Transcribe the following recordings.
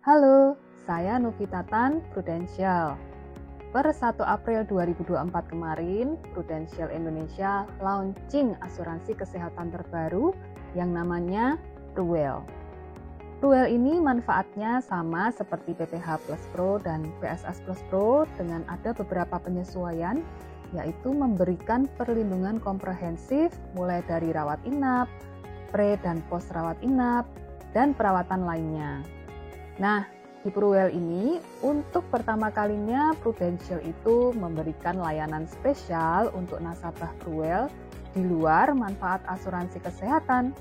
Halo, saya Novita Tan, Prudential. Per 1 April 2024 kemarin, Prudential Indonesia launching asuransi kesehatan terbaru yang namanya Pruwel. Pruwel ini manfaatnya sama seperti PPH Plus Pro dan PSS Plus Pro dengan ada beberapa penyesuaian, yaitu memberikan perlindungan komprehensif mulai dari rawat inap, pre dan post rawat inap, dan perawatan lainnya. Nah, di Pruwel ini, untuk pertama kalinya Prudential itu memberikan layanan spesial untuk nasabah Pruwel di luar manfaat asuransi kesehatan,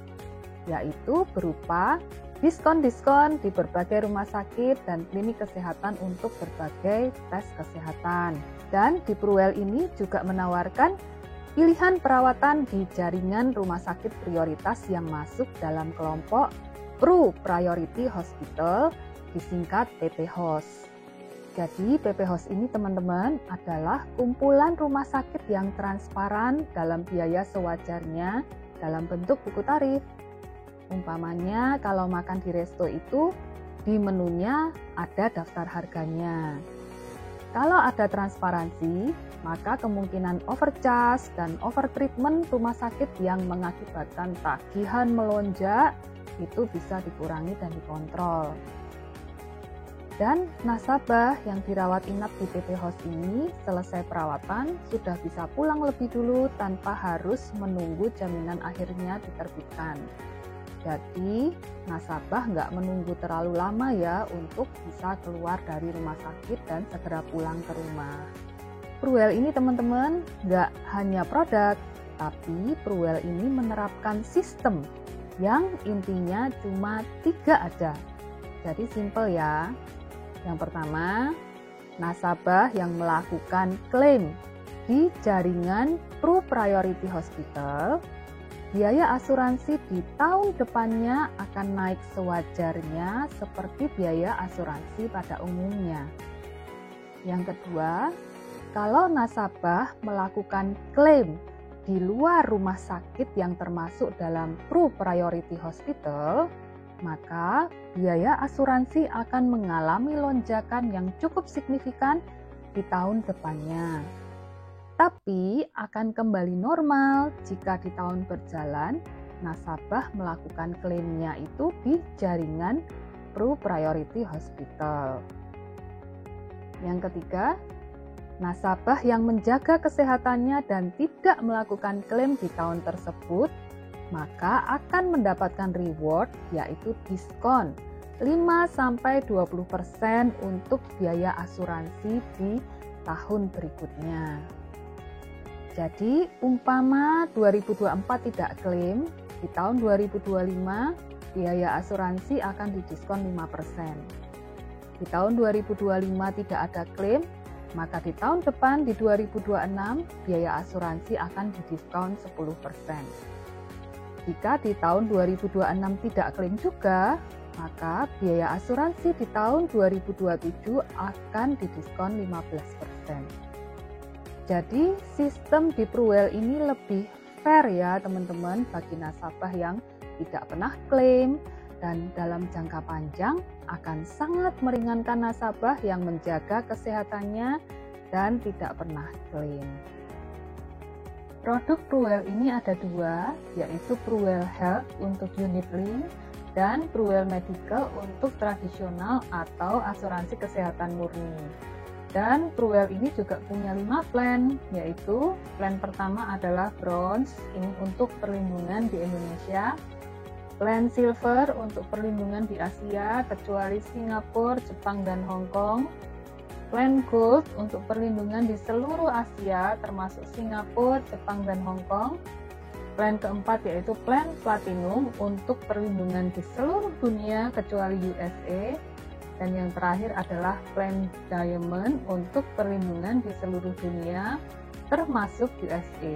yaitu berupa diskon-diskon di berbagai rumah sakit dan klinik kesehatan untuk berbagai tes kesehatan. Dan di Pruwel ini juga menawarkan pilihan perawatan di jaringan rumah sakit prioritas yang masuk dalam kelompok Pru Priority Hospital, disingkat PPHOS. Jadi PPHOS ini teman-teman adalah kumpulan rumah sakit yang transparan dalam biaya sewajarnya dalam bentuk buku tarif. Umpamanya kalau makan di resto itu di menunya ada daftar harganya. Kalau ada transparansi, maka kemungkinan overcharge dan overtreatment rumah sakit yang mengakibatkan tagihan melonjak itu bisa dikurangi dan dikontrol. Dan nasabah yang dirawat inap di PPHOS ini selesai perawatan sudah bisa pulang lebih dulu tanpa harus menunggu jaminan akhirnya diterbitkan. Jadi nasabah nggak menunggu terlalu lama ya untuk bisa keluar dari rumah sakit dan segera pulang ke rumah. Pruwel ini teman-teman nggak hanya produk, tapi Pruwel ini menerapkan sistem yang intinya cuma 3 aja. Jadi simple ya. Yang pertama, nasabah yang melakukan klaim di jaringan Pru Priority Hospital, biaya asuransi di tahun depannya akan naik sewajarnya seperti biaya asuransi pada umumnya. Yang kedua, kalau nasabah melakukan klaim di luar rumah sakit yang termasuk dalam Pru Priority Hospital, maka biaya asuransi akan mengalami lonjakan yang cukup signifikan di tahun depannya. Tapi akan kembali normal jika di tahun berjalan nasabah melakukan klaimnya itu di jaringan Pru Priority Hospital. Yang ketiga, nasabah yang menjaga kesehatannya dan tidak melakukan klaim di tahun tersebut, maka akan mendapatkan reward yaitu diskon 5-20% untuk biaya asuransi di tahun berikutnya. Jadi umpama 2024 tidak klaim, di tahun 2025 biaya asuransi akan didiskon 5%. Di tahun 2025 tidak ada klaim, maka di tahun depan di 2026 biaya asuransi akan didiskon 10%. Jika di tahun 2026 tidak klaim juga, maka biaya asuransi di tahun 2027 akan didiskon 15%. Jadi sistem di Pruwel ini lebih fair ya teman-teman bagi nasabah yang tidak pernah klaim, dan dalam jangka panjang akan sangat meringankan nasabah yang menjaga kesehatannya dan tidak pernah klaim. Produk Pruwel ini ada 2, yaitu Pruwel Health untuk unit link dan Pruwel Medical untuk tradisional atau asuransi kesehatan murni. Dan Pruwel ini juga punya 5 plan, yaitu plan pertama adalah Bronze, ini untuk perlindungan di Indonesia. Plan Silver untuk perlindungan di Asia, kecuali Singapura, Jepang, dan Hong Kong. Plan Gold untuk perlindungan di seluruh Asia, termasuk Singapura, Jepang, dan Hong Kong. Plan keempat yaitu Plan Platinum untuk perlindungan di seluruh dunia, kecuali USA. Dan yang terakhir adalah Plan Diamond untuk perlindungan di seluruh dunia, termasuk USA.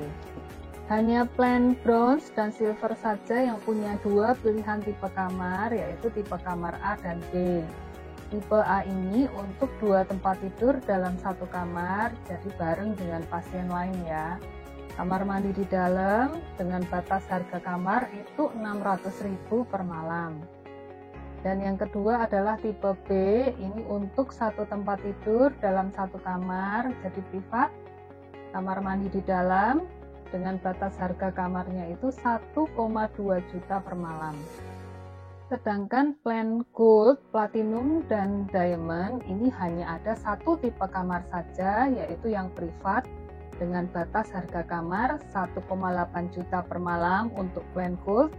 Hanya plan Bronze dan Silver saja yang punya 2 pilihan tipe kamar, yaitu tipe kamar A dan B. Tipe A ini untuk 2 tempat tidur dalam 1 kamar, jadi bareng dengan pasien lain ya. Kamar mandi di dalam dengan batas harga kamar itu 600.000 per malam. Dan yang kedua adalah tipe B, ini untuk satu tempat tidur dalam satu kamar, jadi privat, kamar mandi di dalam, dengan batas harga kamarnya itu 1,2 juta per malam. Sedangkan plan Gold, Platinum, dan Diamond ini hanya ada satu tipe kamar saja, yaitu yang privat, dengan batas harga kamar 1,8 juta per malam untuk plan Gold,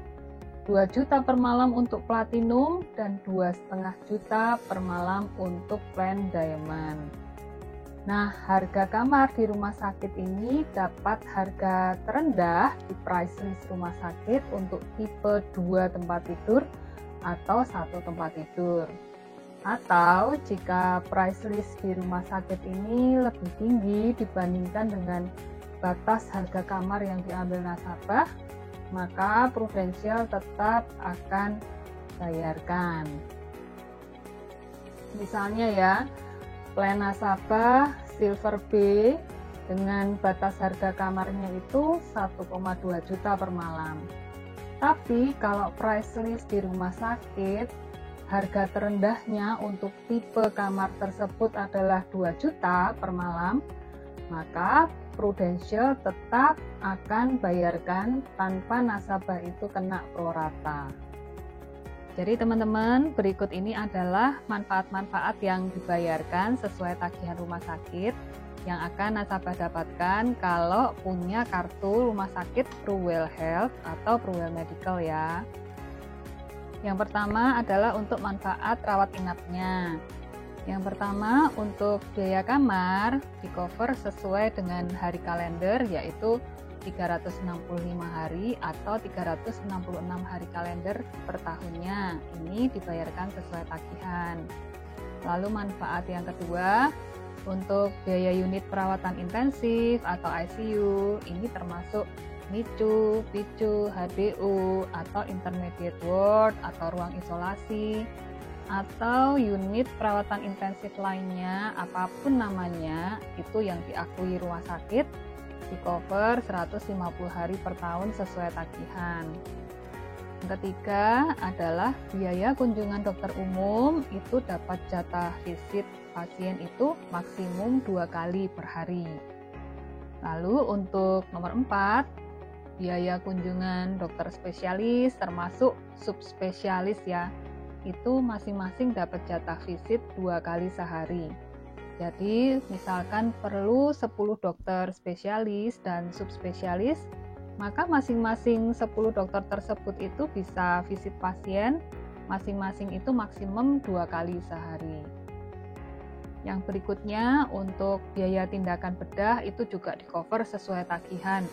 2 juta per malam untuk Platinum, dan 2,5 juta per malam untuk plan Diamond. Nah, harga kamar di rumah sakit ini dapat harga terendah di price list rumah sakit untuk tipe 2 tempat tidur atau satu tempat tidur. Atau jika price list di rumah sakit ini lebih tinggi dibandingkan dengan batas harga kamar yang diambil nasabah, maka Prudential tetap akan bayarkan. Misalnya ya, plan nasabah Silver B dengan batas harga kamarnya itu 1,2 juta per malam. Tapi kalau price list di rumah sakit, harga terendahnya untuk tipe kamar tersebut adalah 2 juta per malam, maka Prudential tetap akan bayarkan tanpa nasabah itu kena prorata. Jadi teman-teman, berikut ini adalah manfaat-manfaat yang dibayarkan sesuai tagihan rumah sakit yang akan nasabah dapatkan kalau punya kartu rumah sakit Pruwell Health atau Pruwell Medical ya. Yang pertama adalah untuk manfaat rawat inapnya. Yang pertama, untuk biaya kamar di cover sesuai dengan hari kalender, yaitu 365 hari atau 366 hari kalender per tahunnya. Ini dibayarkan sesuai tagihan. Lalu manfaat yang kedua, untuk biaya unit perawatan intensif atau ICU, ini termasuk NICU, PICU, HDU, atau intermediate ward atau ruang isolasi, atau unit perawatan intensif lainnya, apapun namanya, itu yang diakui rumah sakit, di cover 150 hari per tahun sesuai tagihan. Yang ketiga adalah biaya kunjungan dokter umum, itu dapat jatah visit pasien itu maksimum 2 kali per hari. Lalu untuk nomor 4, biaya kunjungan dokter spesialis termasuk subspesialis ya, itu masing-masing dapat jatah visit 2 kali sehari. Jadi misalkan perlu 10 dokter spesialis dan subspesialis, maka masing-masing 10 dokter tersebut itu bisa visit pasien, masing-masing itu maksimum 2 kali sehari. Yang berikutnya untuk biaya tindakan bedah itu juga di cover sesuai tagihan.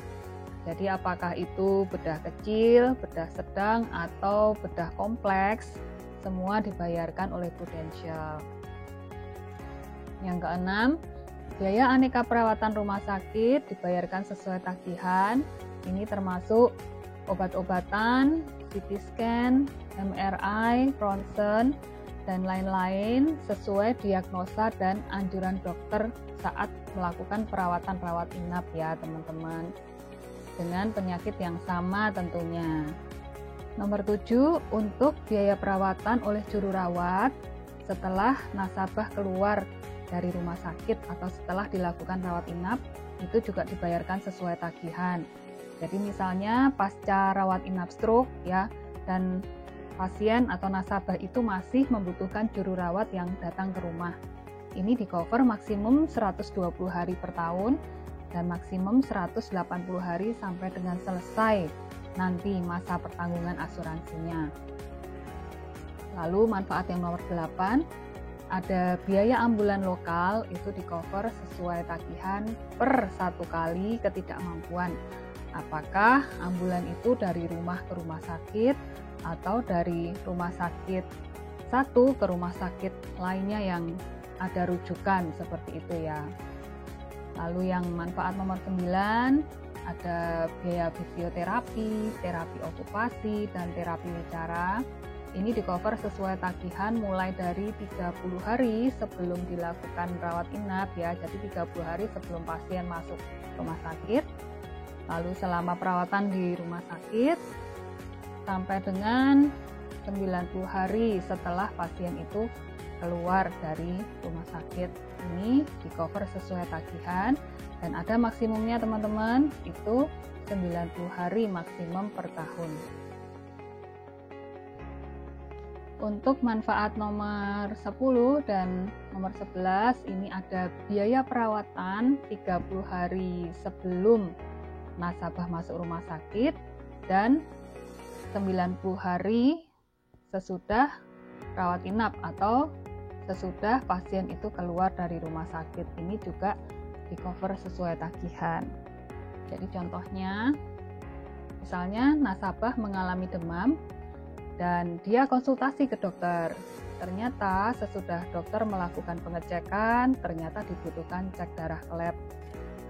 Jadi apakah itu bedah kecil, bedah sedang, atau bedah kompleks, semua dibayarkan oleh Prudential. Yang keenam, biaya aneka perawatan rumah sakit dibayarkan sesuai tagihan. Ini termasuk obat-obatan, CT scan, MRI, ronsen, dan lain-lain sesuai diagnosa dan anjuran dokter saat melakukan perawatan rawat inap ya teman-teman. Dengan penyakit yang sama tentunya. Nomor 7, untuk biaya perawatan oleh juru rawat setelah nasabah keluar dari rumah sakit atau setelah dilakukan rawat inap, itu juga dibayarkan sesuai tagihan. Jadi misalnya pasca rawat inap stroke ya, dan pasien atau nasabah itu masih membutuhkan juru rawat yang datang ke rumah. Ini di cover maksimum 120 hari per tahun dan maksimum 180 hari sampai dengan selesai nanti masa pertanggungan asuransinya. Lalu manfaat yang nomor 8, ada biaya ambulan lokal itu di cover sesuai tagihan per 1 kali ketidakmampuan. Apakah ambulan itu dari rumah ke rumah sakit atau dari rumah sakit satu ke rumah sakit lainnya yang ada rujukan seperti itu ya. Lalu yang manfaat nomor 9, ada biaya fisioterapi, terapi okupasi, dan terapi bicara. Ini di cover sesuai tagihan mulai dari 30 hari sebelum dilakukan rawat inap ya, jadi 30 hari sebelum pasien masuk rumah sakit. Lalu selama perawatan di rumah sakit sampai dengan 90 hari setelah pasien itu keluar dari rumah sakit. Ini di cover sesuai tagihan dan ada maksimumnya teman-teman, itu 90 hari maksimum per tahun. Untuk manfaat nomor 10 dan nomor 11 ini ada biaya perawatan 30 hari sebelum nasabah masuk rumah sakit dan 90 hari sesudah rawat inap atau sesudah pasien itu keluar dari rumah sakit. Ini juga di cover sesuai tagihan. Jadi contohnya, misalnya nasabah mengalami demam dan dia konsultasi ke dokter. Ternyata sesudah dokter melakukan pengecekan, ternyata dibutuhkan cek darah ke lab.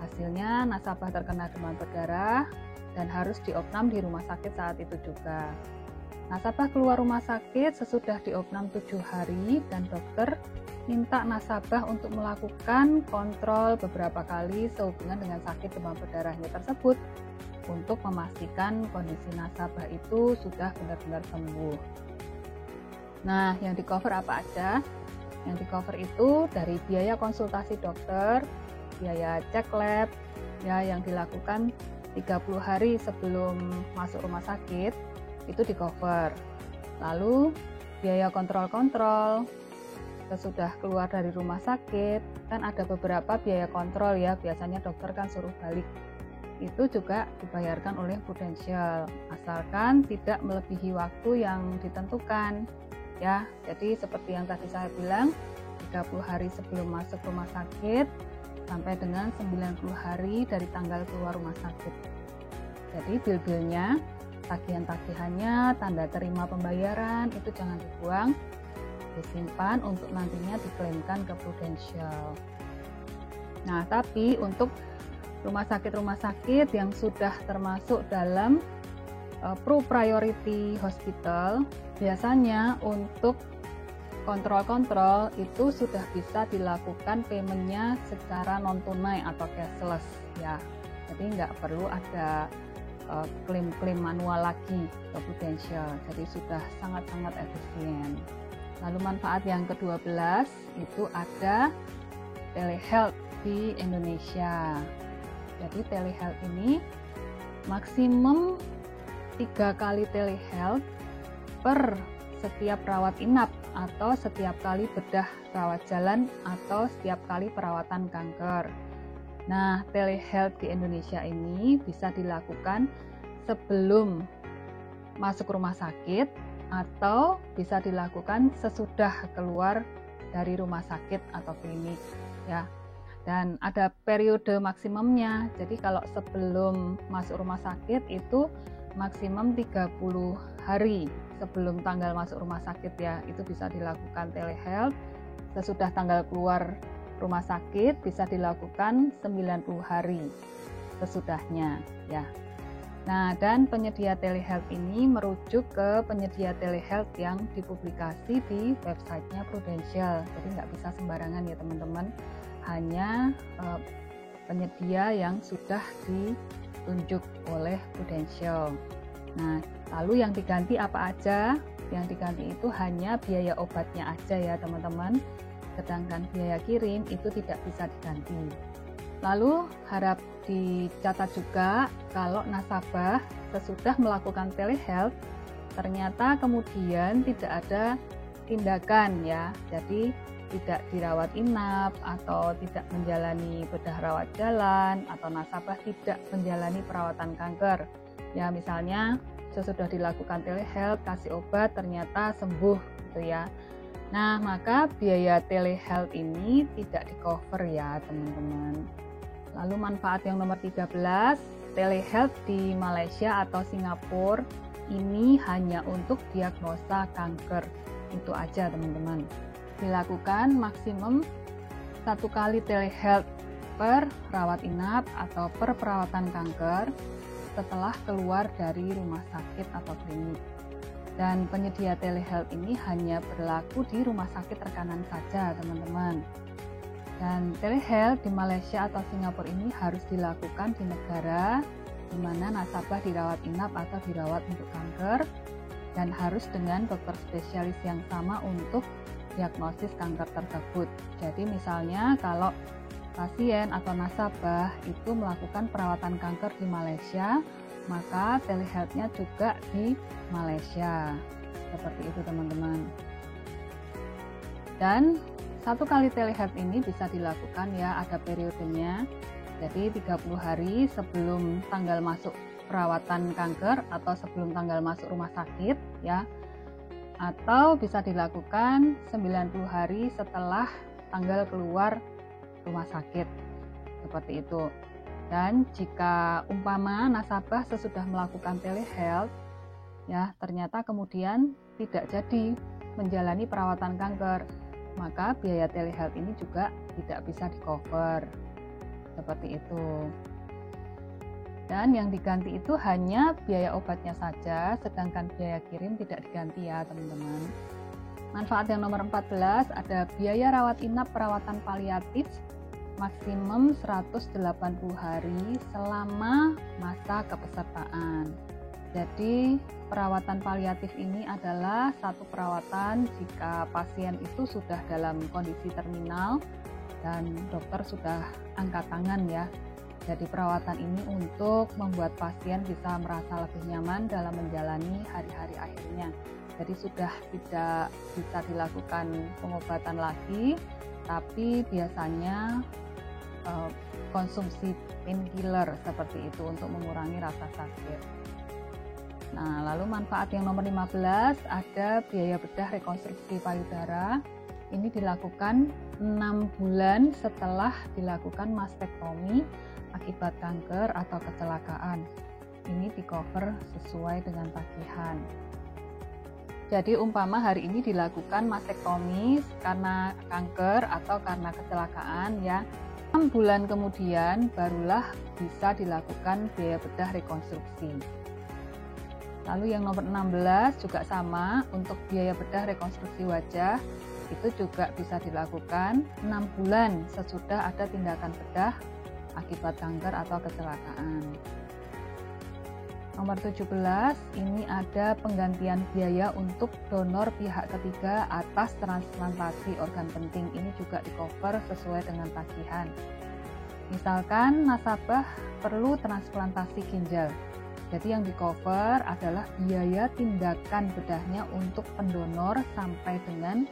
Hasilnya nasabah terkena demam berdarah dan harus diopnam di rumah sakit saat itu juga. Nasabah keluar rumah sakit sesudah diopnam 7 hari dan dokter minta nasabah untuk melakukan kontrol beberapa kali sehubungan dengan sakit demam berdarahnya tersebut untuk memastikan kondisi nasabah itu sudah benar-benar sembuh. Nah, yang di cover apa aja? Yang di cover itu dari biaya konsultasi dokter, biaya cek lab ya yang dilakukan 30 hari sebelum masuk rumah sakit itu di cover. Lalu biaya kontrol-kontrol sesudah keluar dari rumah sakit, kan ada beberapa biaya kontrol ya, biasanya dokter kan suruh balik. Itu juga dibayarkan oleh Prudential, asalkan tidak melebihi waktu yang ditentukan ya. Jadi seperti yang tadi saya bilang, 30 hari sebelum masuk rumah sakit sampai dengan 90 hari dari tanggal keluar rumah sakit. Jadi bil-bilnya, tagihan-tagihannya, tanda terima pembayaran itu jangan dibuang, disimpan untuk nantinya diklaimkan ke Prudential. Nah, tapi untuk rumah sakit yang sudah termasuk dalam pro-priority hospital, biasanya untuk kontrol-kontrol itu sudah bisa dilakukan paymentnya secara non-tunai atau cashless ya. Jadi nggak perlu ada klaim-klaim manual lagi ke Prudential, jadi sudah sangat-sangat efisien. Lalu manfaat yang ke-12 itu ada telehealth di Indonesia. Jadi telehealth ini maksimum 3 kali telehealth per setiap rawat inap atau setiap kali bedah rawat jalan atau setiap kali perawatan kanker. Nah, telehealth di Indonesia ini bisa dilakukan sebelum masuk rumah sakit atau bisa dilakukan sesudah keluar dari rumah sakit atau klinik ya. Dan ada periode maksimumnya. Jadi kalau sebelum masuk rumah sakit itu maksimum 30 hari sebelum tanggal masuk rumah sakit ya, itu bisa dilakukan telehealth. Sesudah tanggal keluar rumah sakit bisa dilakukan 90 hari sesudahnya ya. Nah, dan penyedia telehealth ini merujuk ke penyedia telehealth yang dipublikasi di websitenya Prudential. Jadi nggak bisa sembarangan ya teman-teman, hanya penyedia yang sudah ditunjuk oleh Prudential. Nah, lalu yang diganti apa aja? Yang diganti itu hanya biaya obatnya aja ya teman-teman, sedangkan biaya kirim itu tidak bisa diganti. Lalu harap dicatat juga kalau nasabah sesudah melakukan telehealth ternyata kemudian tidak ada tindakan ya, jadi tidak dirawat inap atau tidak menjalani bedah rawat jalan atau nasabah tidak menjalani perawatan kanker ya, misalnya sesudah dilakukan telehealth kasih obat ternyata sembuh gitu ya. Nah, maka biaya telehealth ini tidak di cover ya teman-teman. Lalu manfaat yang nomor 13, telehealth di Malaysia atau Singapura ini hanya untuk diagnosa kanker. Itu aja teman-teman. Dilakukan maksimum 1 kali telehealth per rawat inap atau per perawatan kanker setelah keluar dari rumah sakit atau klinik. Dan penyedia telehealth ini hanya berlaku di rumah sakit rekanan saja teman-teman. Dan telehealth di Malaysia atau Singapura ini harus dilakukan di negara di mana nasabah dirawat inap atau dirawat untuk kanker dan harus dengan dokter spesialis yang sama untuk diagnosis kanker tersebut. Jadi misalnya kalau pasien atau nasabah itu melakukan perawatan kanker di Malaysia, maka telehealth-nya juga di Malaysia. Seperti itu teman-teman. Dan 1 kali telehealth ini bisa dilakukan ya, ada periodenya. Jadi 30 hari sebelum tanggal masuk perawatan kanker atau sebelum tanggal masuk rumah sakit ya. Atau bisa dilakukan 90 hari setelah tanggal keluar rumah sakit. Seperti itu. Dan jika umpama nasabah sesudah melakukan telehealth ya, ternyata kemudian tidak jadi menjalani perawatan kanker, maka biaya telehealth ini juga tidak bisa di-cover. Seperti itu. Dan yang diganti itu hanya biaya obatnya saja, sedangkan biaya kirim tidak diganti ya teman-teman. Manfaat yang nomor 14 ada biaya rawat inap perawatan paliatif maksimum 180 hari selama masa kepesertaan. Jadi perawatan paliatif ini adalah satu perawatan jika pasien itu sudah dalam kondisi terminal dan dokter sudah angkat tangan ya. Jadi perawatan ini untuk membuat pasien bisa merasa lebih nyaman dalam menjalani hari-hari akhirnya. Jadi sudah tidak bisa dilakukan pengobatan lagi, tapi biasanya konsumsi painkiller seperti itu untuk mengurangi rasa sakit. Nah, lalu manfaat yang nomor 15 ada biaya bedah rekonstruksi payudara. Ini dilakukan 6 bulan setelah dilakukan mastektomi akibat kanker atau kecelakaan. Ini di-cover sesuai dengan tagihan. Jadi umpama hari ini dilakukan mastektomi karena kanker atau karena kecelakaan ya, 6 bulan kemudian barulah bisa dilakukan biaya bedah rekonstruksi. Lalu yang nomor 16 juga sama, untuk biaya bedah rekonstruksi wajah itu juga bisa dilakukan 6 bulan sesudah ada tindakan bedah akibat kanker atau kecelakaan. Nomor 17, ini ada penggantian biaya untuk donor pihak ketiga atas transplantasi organ penting. Ini juga di-cover sesuai dengan tagihan. Misalkan nasabah perlu transplantasi ginjal. Jadi yang di-cover adalah biaya tindakan bedahnya untuk pendonor sampai dengan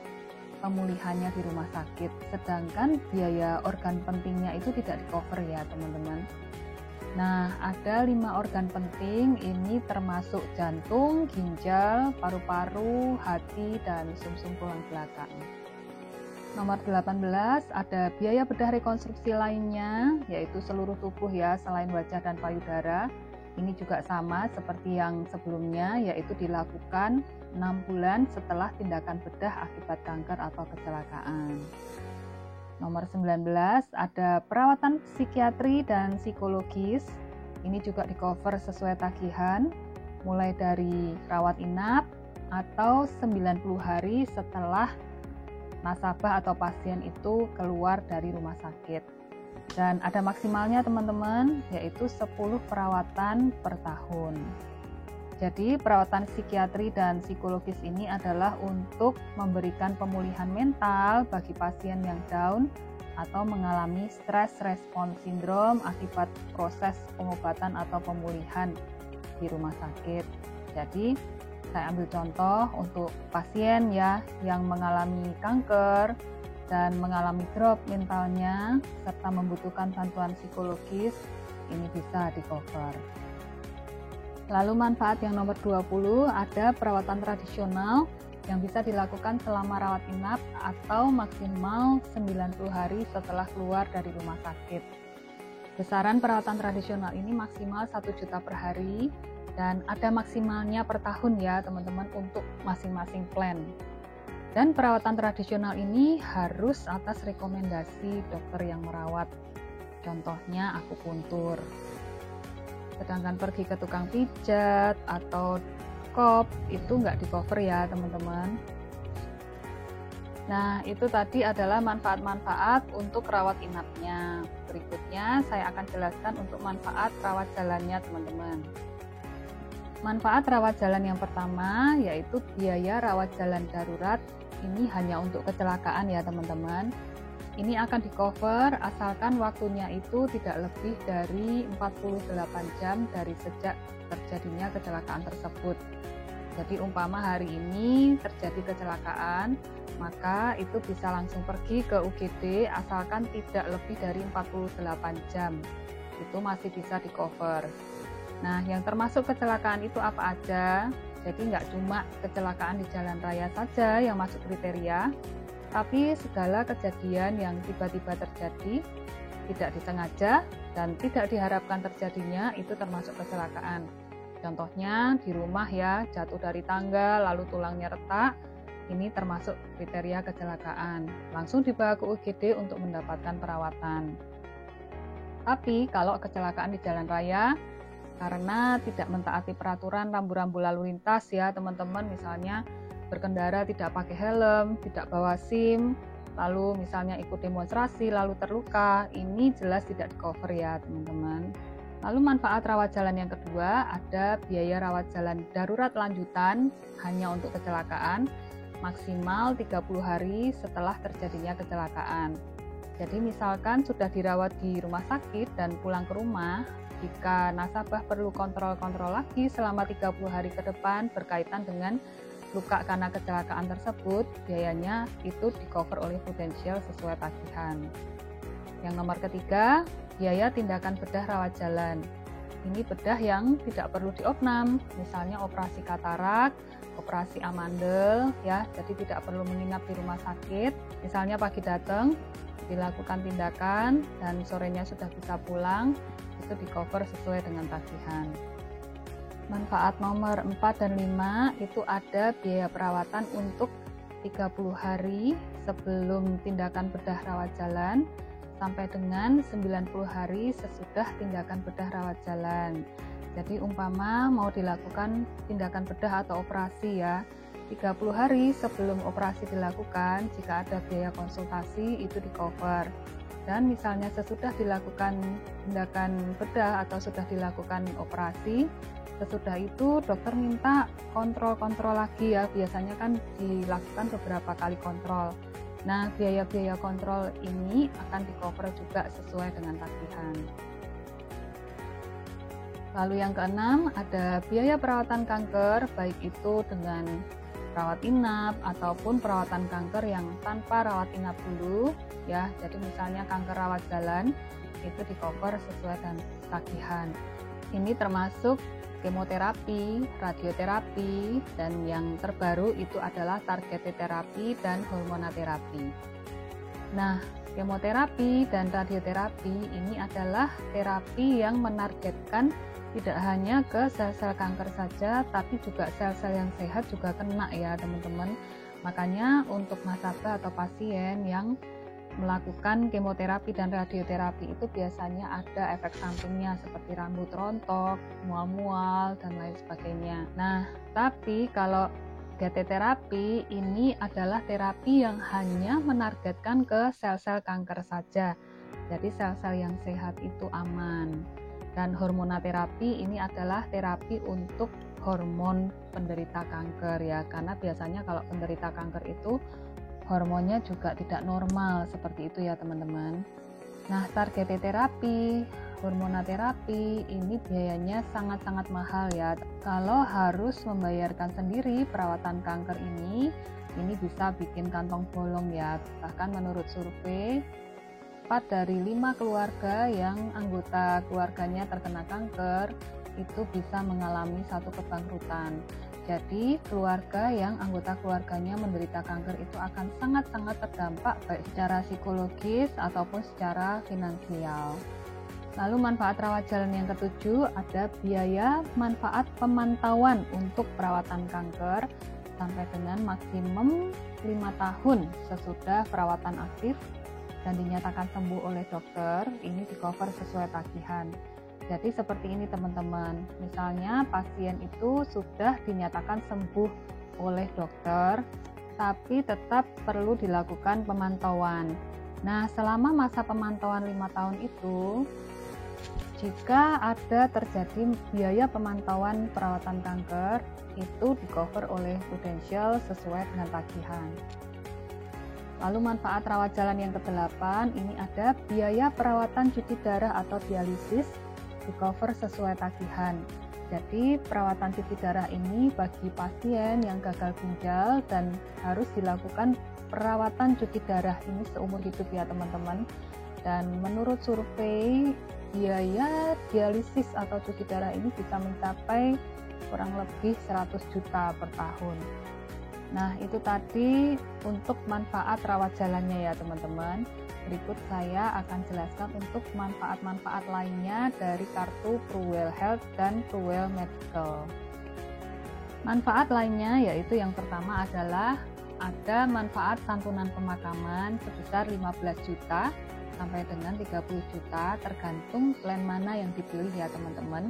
pemulihannya di rumah sakit, sedangkan biaya organ pentingnya itu tidak di-cover ya teman-teman. Nah, ada 5 organ penting, ini termasuk jantung, ginjal, paru-paru, hati, dan sumsum tulang belakang. Nomor 18 ada biaya bedah rekonstruksi lainnya, yaitu seluruh tubuh ya, selain wajah dan payudara. Ini juga sama seperti yang sebelumnya, yaitu dilakukan 6 bulan setelah tindakan bedah akibat kanker atau kecelakaan. Nomor 19 ada perawatan psikiatri dan psikologis. Ini juga di-cover sesuai tagihan, mulai dari rawat inap atau 90 hari setelah nasabah atau pasien itu keluar dari rumah sakit. Dan ada maksimalnya teman-teman, yaitu 10 perawatan per tahun. Jadi perawatan psikiatri dan psikologis ini adalah untuk memberikan pemulihan mental bagi pasien yang down atau mengalami stress response syndrome akibat proses pengobatan atau pemulihan di rumah sakit. Jadi saya ambil contoh untuk pasien ya yang mengalami kanker dan mengalami drop mentalnya serta membutuhkan bantuan psikologis, ini bisa di-cover. Lalu manfaat yang nomor 20 ada perawatan tradisional yang bisa dilakukan selama rawat inap atau maksimal 90 hari setelah keluar dari rumah sakit. Besaran perawatan tradisional ini maksimal 1 juta per hari dan ada maksimalnya per tahun ya teman-teman untuk masing-masing plan. Dan perawatan tradisional ini harus atas rekomendasi dokter yang merawat. Contohnya akupuntur. Sedangkan pergi ke tukang pijat atau kop itu nggak di-cover ya teman-teman. Nah, itu tadi adalah manfaat-manfaat untuk rawat inapnya. Berikutnya saya akan jelaskan untuk manfaat rawat jalannya teman-teman. Manfaat rawat jalan yang pertama yaitu biaya rawat jalan darurat. Ini hanya untuk kecelakaan ya teman-teman. Ini akan di-cover asalkan waktunya itu tidak lebih dari 48 jam dari sejak terjadinya kecelakaan tersebut. Jadi umpama hari ini terjadi kecelakaan, maka itu bisa langsung pergi ke UGD asalkan tidak lebih dari 48 jam. Itu masih bisa di-cover. Nah, yang termasuk kecelakaan itu apa aja? Jadi nggak cuma kecelakaan di jalan raya saja yang masuk kriteria, tapi segala kejadian yang tiba-tiba terjadi, tidak disengaja, dan tidak diharapkan terjadinya itu termasuk kecelakaan. Contohnya di rumah ya, jatuh dari tangga lalu tulangnya retak, ini termasuk kriteria kecelakaan. Langsung dibawa ke UGD untuk mendapatkan perawatan. Tapi kalau kecelakaan di jalan raya, karena tidak mentaati peraturan rambu-rambu lalu lintas ya teman-teman, misalnya berkendara tidak pakai helm, tidak bawa SIM, lalu misalnya ikut demonstrasi, lalu terluka, ini jelas tidak di-cover ya teman-teman. Lalu manfaat rawat jalan yang kedua, ada biaya rawat jalan darurat lanjutan hanya untuk kecelakaan, maksimal 30 hari setelah terjadinya kecelakaan. Jadi misalkan sudah dirawat di rumah sakit dan pulang ke rumah, jika nasabah perlu kontrol-kontrol lagi selama 30 hari ke depan berkaitan dengan luka karena kecelakaan tersebut, biayanya itu di-cover oleh Prudential sesuai tagihan. Yang nomor ketiga, biaya tindakan bedah rawat jalan. Ini bedah yang tidak perlu diopnam, misalnya operasi katarak, operasi amandel, ya, jadi tidak perlu menginap di rumah sakit. Misalnya pagi datang, dilakukan tindakan, dan sorenya sudah bisa pulang, itu di-cover sesuai dengan tagihan. Manfaat nomor 4 dan 5 itu ada biaya perawatan untuk 30 hari sebelum tindakan bedah rawat jalan sampai dengan 90 hari sesudah tindakan bedah rawat jalan. Jadi umpama mau dilakukan tindakan bedah atau operasi ya, 30 hari sebelum operasi dilakukan, jika ada biaya konsultasi itu di-cover. Dan misalnya sesudah dilakukan tindakan bedah atau sudah dilakukan operasi, sesudah itu dokter minta kontrol-kontrol lagi ya, biasanya kan dilakukan beberapa kali kontrol. Nah, biaya-biaya kontrol ini akan di-cover juga sesuai dengan tagihan. Lalu yang keenam, ada biaya perawatan kanker, baik itu dengan rawat inap ataupun perawatan kanker yang tanpa rawat inap dulu ya. Jadi misalnya kanker rawat jalan itu di-cover sesuai dengan tagihan. Ini termasuk kemoterapi, radioterapi, dan yang terbaru itu adalah targeted terapi dan hormonoterapi. Nah, kemoterapi dan radioterapi ini adalah terapi yang menargetkan tidak hanya ke sel-sel kanker saja, tapi juga sel-sel yang sehat juga kena ya teman-teman. Makanya untuk nasabah atau pasien yang melakukan kemoterapi dan radioterapi itu biasanya ada efek sampingnya seperti rambut rontok, mual-mual, dan lain sebagainya. Nah, tapi kalau DT terapi ini adalah terapi yang hanya menargetkan ke sel-sel kanker saja. Jadi sel-sel yang sehat itu aman. Dan hormonoterapi ini adalah terapi untuk hormon penderita kanker ya, karena biasanya kalau penderita kanker itu hormonnya juga tidak normal, seperti itu ya teman-teman. Nah, targeted terapi, hormonoterapi ini biayanya sangat-sangat mahal ya. Kalau harus membayarkan sendiri perawatan kanker ini bisa bikin kantong bolong ya. Bahkan menurut survei, 4 dari 5 keluarga yang anggota keluarganya terkena kanker itu bisa mengalami satu kebangkrutan. Jadi keluarga yang anggota keluarganya menderita kanker itu akan sangat-sangat terdampak baik secara psikologis ataupun secara finansial. Lalu manfaat rawat jalan yang ketujuh ada biaya manfaat pemantauan untuk perawatan kanker sampai dengan maksimum 5 tahun sesudah perawatan aktif dan dinyatakan sembuh oleh dokter, ini di-cover sesuai tagihan. Jadi seperti ini teman-teman, misalnya pasien itu sudah dinyatakan sembuh oleh dokter, tapi tetap perlu dilakukan pemantauan. Nah, selama masa pemantauan 5 tahun itu, jika ada terjadi biaya pemantauan perawatan kanker, itu di-cover oleh Prudential sesuai dengan tagihan. Lalu manfaat rawat jalan yang ke-8, ini ada biaya perawatan cuci darah atau dialisis di-cover sesuai tagihan. Jadi perawatan cuci darah ini bagi pasien yang gagal ginjal dan harus dilakukan perawatan cuci darah ini seumur hidup ya teman-teman. Dan menurut survei, biaya dialisis atau cuci darah ini bisa mencapai kurang lebih 100 juta per tahun. Nah, itu tadi untuk manfaat rawat jalannya ya teman-teman. Berikut saya akan jelaskan untuk manfaat-manfaat lainnya dari kartu Pruwell Health dan Pruwell Medical. Manfaat lainnya yaitu yang pertama adalah ada manfaat santunan pemakaman sebesar 15 juta sampai dengan 30 juta tergantung plan mana yang dipilih ya teman-teman.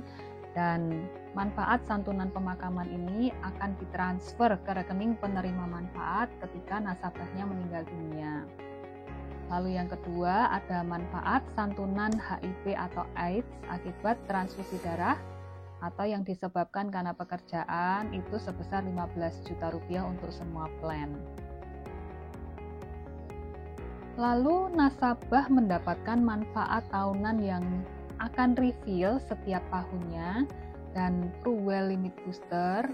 Dan manfaat santunan pemakaman ini akan ditransfer ke rekening penerima manfaat ketika nasabahnya meninggal dunia. Lalu yang kedua ada manfaat santunan HIV atau AIDS akibat transfusi darah atau yang disebabkan karena pekerjaan itu sebesar 15 juta rupiah untuk semua plan. Lalu nasabah mendapatkan manfaat tahunan yang akan refill setiap tahunnya dan Pruwell Limit Booster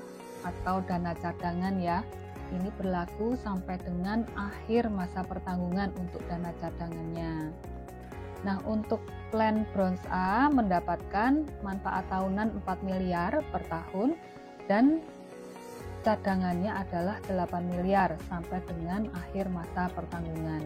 atau dana cadangan ya. Ini berlaku sampai dengan akhir masa pertanggungan untuk dana cadangannya. Nah, untuk plan Bronze A mendapatkan manfaat tahunan 4 miliar per tahun dan cadangannya adalah 8 miliar sampai dengan akhir masa pertanggungan.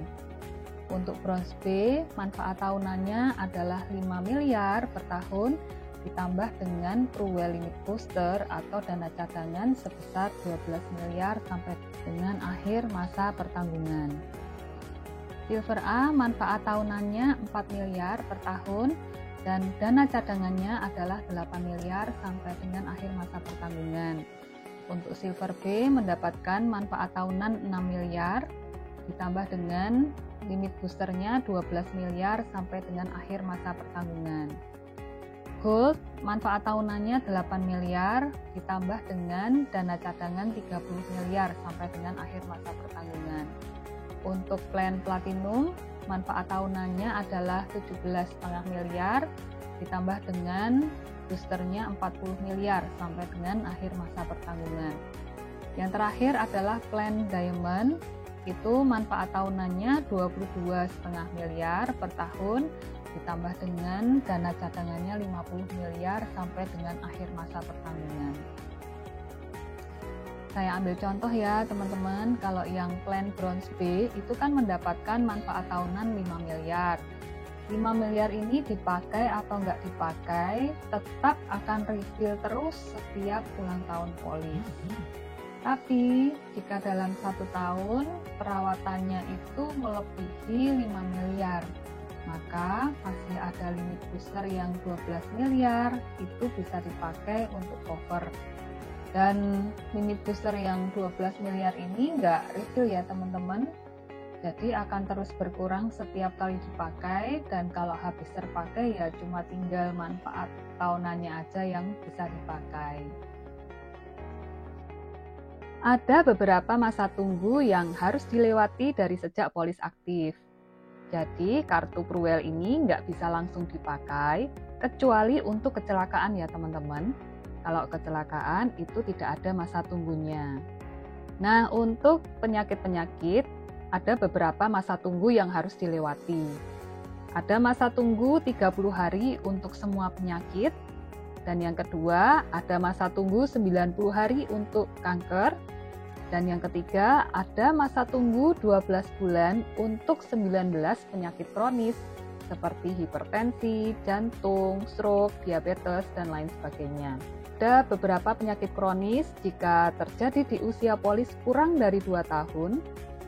Untuk Bronze B, manfaat tahunannya adalah 5 miliar per tahun ditambah dengan Pruwell Limit Booster atau dana cadangan sebesar 12 miliar sampai dengan akhir masa pertanggungan. Silver A, manfaat tahunannya 4 miliar per tahun dan dana cadangannya adalah 8 miliar sampai dengan akhir masa pertanggungan. Untuk Silver B mendapatkan manfaat tahunan 6 miliar ditambah dengan limit boosternya 12 miliar sampai dengan akhir masa pertanggungan. Gold, manfaat tahunannya 8 miliar ditambah dengan dana cadangan 30 miliar sampai dengan akhir masa pertanggungan. Untuk plan Platinum, manfaat tahunannya adalah 17,5 miliar ditambah dengan boosternya 40 miliar sampai dengan akhir masa pertanggungan. Yang terakhir adalah plan Diamond, itu manfaat tahunannya 22,5 miliar per tahun ditambah dengan dana cadangannya 50 miliar sampai dengan akhir masa pertanggungan. Saya ambil contoh ya teman-teman, kalau yang plan Bronze B itu kan mendapatkan manfaat tahunan 5 miliar. 5 miliar ini dipakai atau nggak dipakai tetap akan refill terus setiap ulang tahun polis. Tapi jika dalam 1 tahun perawatannya itu melebihi 5 miliar, maka masih ada limit booster yang 12 miliar itu bisa dipakai untuk cover. Dan limit booster yang 12 miliar ini nggak refill ya teman-teman. Jadi akan terus berkurang setiap kali dipakai dan kalau habis terpakai ya cuma tinggal manfaat tahunannya aja yang bisa dipakai. Ada beberapa masa tunggu yang harus dilewati dari sejak polis aktif. Jadi kartu Pruwell ini nggak bisa langsung dipakai, kecuali untuk kecelakaan ya teman-teman. Kalau kecelakaan itu tidak ada masa tunggunya. Nah, untuk penyakit-penyakit, ada beberapa masa tunggu yang harus dilewati. Ada masa tunggu 30 hari untuk semua penyakit. Dan yang kedua, ada masa tunggu 90 hari untuk kanker. Dan yang ketiga, ada masa tunggu 12 bulan untuk 19 penyakit kronis seperti hipertensi, jantung, stroke, diabetes, dan lain sebagainya. Ada beberapa penyakit kronis jika terjadi di usia polis kurang dari 2 tahun,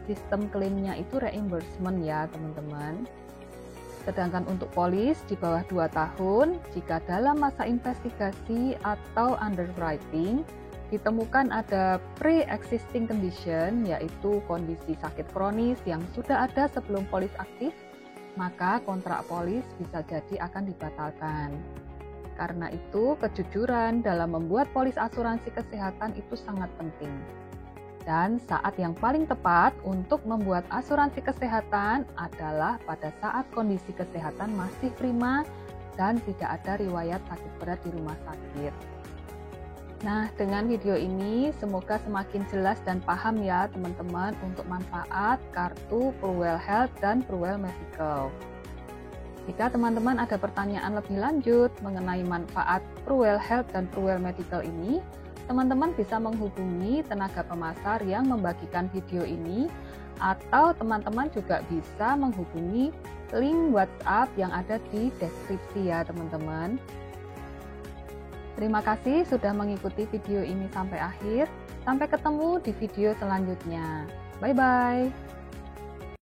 sistem klaimnya itu reimbursement ya teman-teman. Sedangkan untuk polis di bawah 2 tahun, jika dalam masa investigasi atau underwriting, ditemukan ada pre-existing condition, yaitu kondisi sakit kronis yang sudah ada sebelum polis aktif, maka kontrak polis bisa jadi akan dibatalkan. Karena itu, kejujuran dalam membuat polis asuransi kesehatan itu sangat penting. Dan saat yang paling tepat untuk membuat asuransi kesehatan adalah pada saat kondisi kesehatan masih prima dan tidak ada riwayat sakit berat di rumah sakit. Nah, dengan video ini semoga semakin jelas dan paham ya teman-teman untuk manfaat kartu Pruwell Health dan Pruwell Medical. Jika teman-teman ada pertanyaan lebih lanjut mengenai manfaat Pruwell Health dan Pruwell Medical ini, teman-teman bisa menghubungi tenaga pemasar yang membagikan video ini, atau teman-teman juga bisa menghubungi link WhatsApp yang ada di deskripsi ya teman-teman. Terima kasih sudah mengikuti video ini sampai akhir. Sampai ketemu di video selanjutnya. Bye-bye.